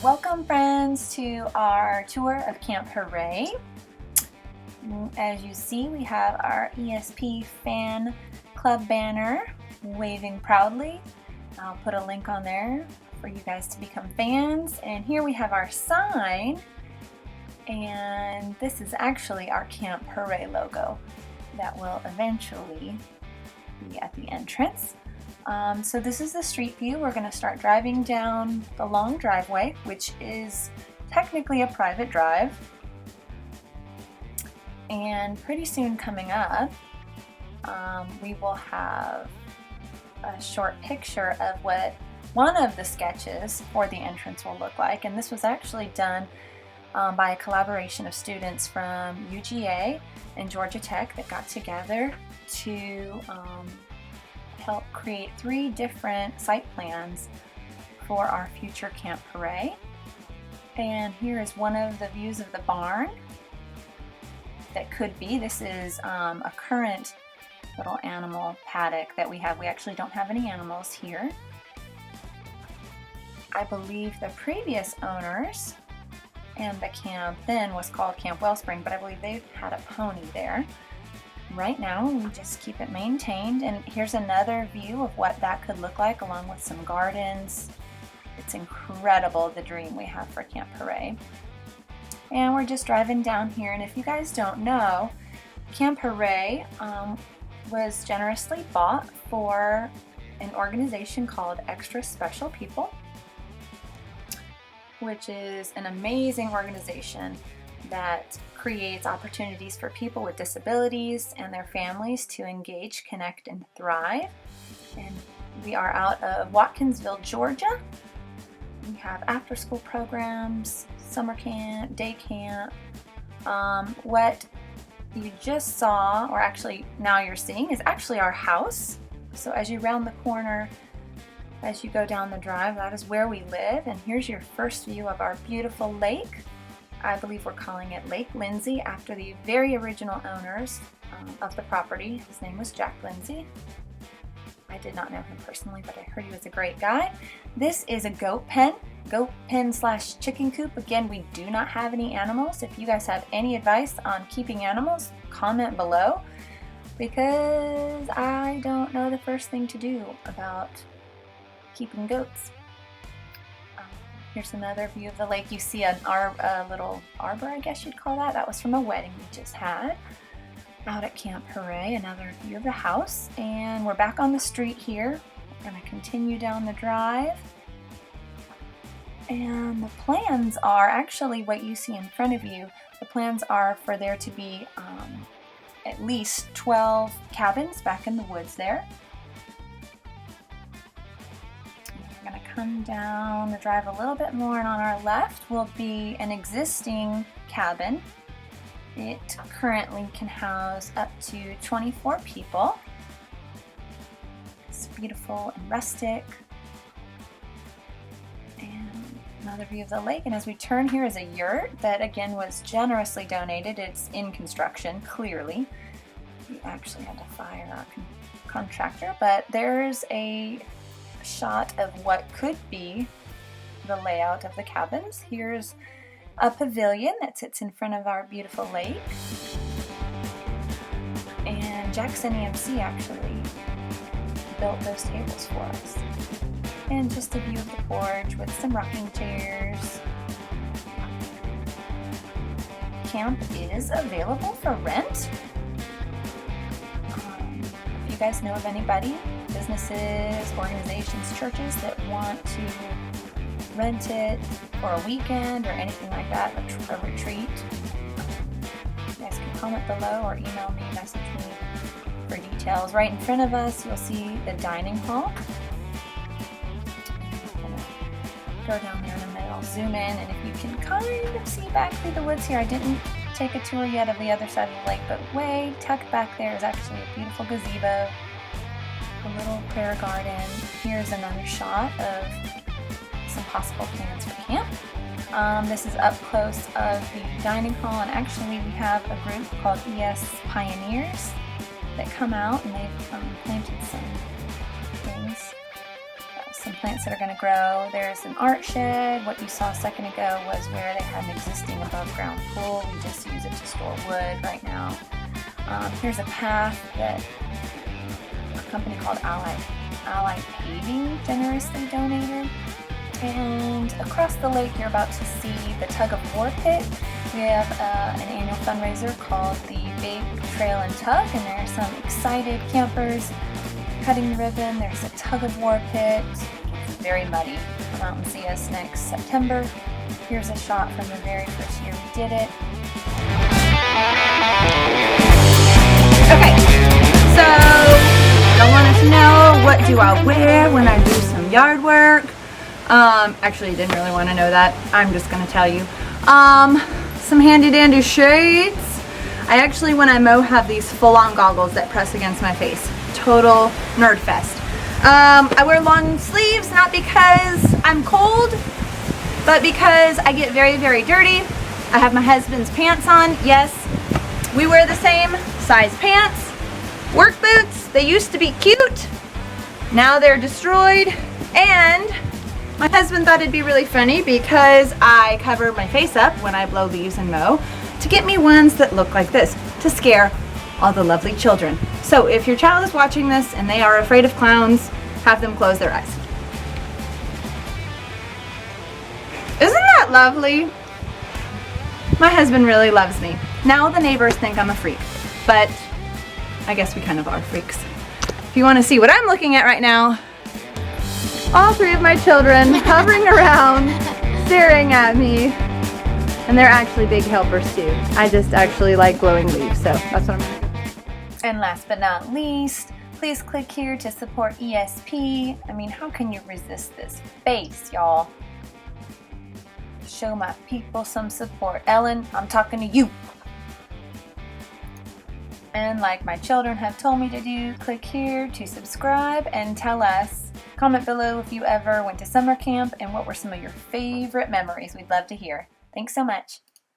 Welcome friends to our tour of Camp Hooray. As you see, we have our ESP fan club banner waving proudly. I'll put a link on there for you guys to become fans. And here we have our sign, and this is actually our Camp Hooray logo that will eventually be at the entrance. So this is the street view. We're going to start driving down the long driveway, which is technically a private drive. And pretty soon coming up, we will have a short picture of what one of the sketches for the entrance will look like. And this was actually done by a collaboration of students from UGA and Georgia Tech that got together to help create 3 different site plans for our future Camp Hooray. And here is one of the views of the barn that could be. This is a current little animal paddock that we have. We actually don't have any animals here. I believe the previous owners and the camp then was called Camp Wellspring, but I believe they had a pony there. Right now we just keep it maintained, and here's another view of what that could look like along with some gardens. It's incredible, the dream we have for Camp Hooray. And we're just driving down here, and if you guys don't know, Camp Hooray was generously bought for an organization called Extra Special People, which is an amazing organization that creates opportunities for people with disabilities and their families to engage, connect, and thrive. And we are out of Watkinsville, Georgia. We have after-school programs, summer camp, day camp. What you just saw, or actually now you're seeing, is actually our house. So as you round the corner, as you go down the drive, that is where we live. And here's your first view of our beautiful lake. I believe we're calling it Lake Lindsay after the very original owners of the property. His name was Jack Lindsay. I did not know him personally, but I heard he was a great guy. This is a goat pen / chicken coop. Again, we do not have any animals. If you guys have any advice on keeping animals, comment below, because I don't know the first thing to do about keeping goats. Here's another view of the lake. You see a little arbor, I guess you'd call that. That was from a wedding we just had out at Camp Hooray. Another view of the house. And we're back on the street here. We're going to continue down the drive. And the plans are actually what you see in front of you. The plans are for there to be at least 12 cabins back in the woods there. Come down the drive a little bit more, and on our left will be an existing cabin. It currently can house up to 24 people. It's beautiful and rustic. And another view of the lake, and as we turn here is a yurt that again was generously donated. It's in construction, clearly. We actually had to fire our contractor, but there's a shot of what could be the layout of the cabins. Here's a pavilion that sits in front of our beautiful lake, and Jackson EMC actually built those tables for us. And just a view of the porch with some rocking chairs. Camp is available for rent. If you guys know of anybody, businesses, organizations, churches that want to rent it for a weekend or anything like that, a retreat, you guys can comment below or email me, message me for details. Right in front of us, you'll see the dining hall. I'm gonna go down there in a minute. I'll zoom in, and if you can kind of see back through the woods here, I didn't take a tour yet of the other side of the lake, but way tucked back there is actually a beautiful gazebo, a little prayer garden. Here's another shot of some possible plans for camp. This is up close of the dining hall, and actually we have a group called ES Pioneers that come out, and they've planted some things, some plants that are going to grow. There's an art shed. What you saw a second ago was where they had an existing above ground pool. We just use it to store wood right now. Here's a path that a company called Ally Paving generously donated. And across the lake, you're about to see the tug of war pit. We have an annual fundraiser called the Big Trail and Tug, and there are some excited campers cutting the ribbon. There's a tug of war pit. It's very muddy. Come out and see us next September. Here's a shot from the very first year we did it. Okay, so I wanted to know, what do I wear when I do some yard work? Actually, you didn't really want to know that. I'm just going to tell you. Some handy dandy shades. I actually, when I mow, have these full-on goggles that press against my face. Total nerd fest. I wear long sleeves, not because I'm cold, but because I get very, very dirty. I have my husband's pants on. Yes, we wear the same size pants. Work boots, they used to be cute. Now they're destroyed. And my husband thought it'd be really funny because I cover my face up when I blow leaves and mow to get me ones that look like this to scare all the lovely children. So if your child is watching this and they are afraid of clowns, have them close their eyes. Isn't that lovely? My husband really loves me. Now the neighbors think I'm a freak, but I guess we kind of are freaks. If you want to see what I'm looking at right now, all three of my children hovering around, staring at me, and they're actually big helpers too. I just actually like blowing leaves, so that's what I'm gonna do. And last but not least, please click here to support ESP. I mean, how can you resist this face, y'all? Show my people some support. Ellen, I'm talking to you. And like my children have told me to do, click here to subscribe and tell us. Comment below if you ever went to summer camp and what were some of your favorite memories. We'd love to hear. Thanks so much.